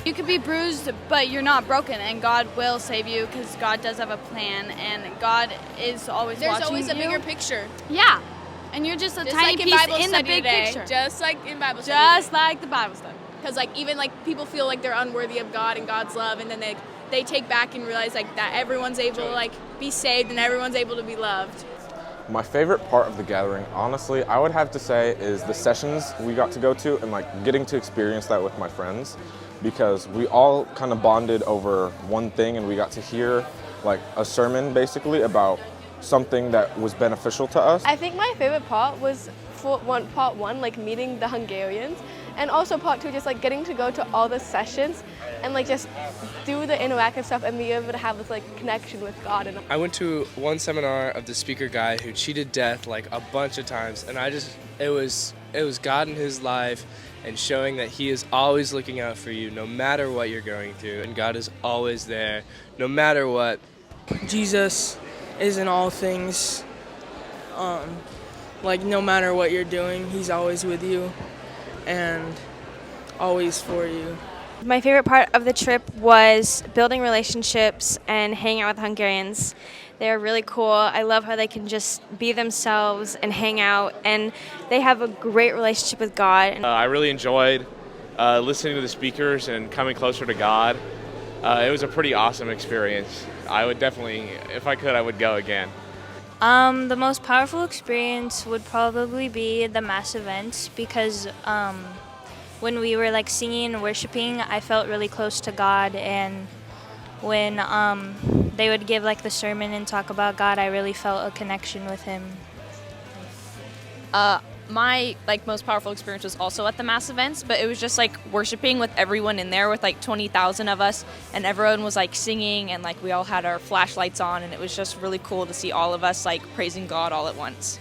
You could be bruised, but you're not broken, and God will save you because God does have a plan, and God is always watching you. There's always a bigger picture. Yeah, and you're just a tiny piece in the big picture. Just like in Bible study. Just like the Bible study. Because even people feel like they're unworthy of God and God's love, and then they take back and realize that everyone's able to be saved and everyone's able to be loved. My favorite part of the gathering, honestly, I would have to say is the sessions we got to go to and getting to experience that with my friends, because we all kind of bonded over one thing and we got to hear a sermon basically about something that was beneficial to us. I think my favorite part was part one, meeting the Hungarians, and also part two, just getting to go to all the sessions and just do the interactive stuff and be able to have this connection with God. And I went to one seminar of the speaker guy who cheated death a bunch of times, and it was God in his life and showing that he is always looking out for you no matter what you're going through, and God is always there no matter what. Jesus is in all things. No matter what you're doing, he's always with you and always for you. My favorite part of the trip was building relationships and hanging out with Hungarians. They're really cool. I love how they can just be themselves and hang out, and they have a great relationship with God. I really enjoyed listening to the speakers and coming closer to God. It was a pretty awesome experience. I would definitely, if I could, I would go again. The most powerful experience would probably be the mass events, because when we were singing and worshiping, I felt really close to God, and when they would give the sermon and talk about God, I really felt a connection with him. My most powerful experience was also at the mass events, but it was just worshiping with everyone in there, with 20,000 of us, and everyone was singing, and we all had our flashlights on, and it was just really cool to see all of us praising God all at once.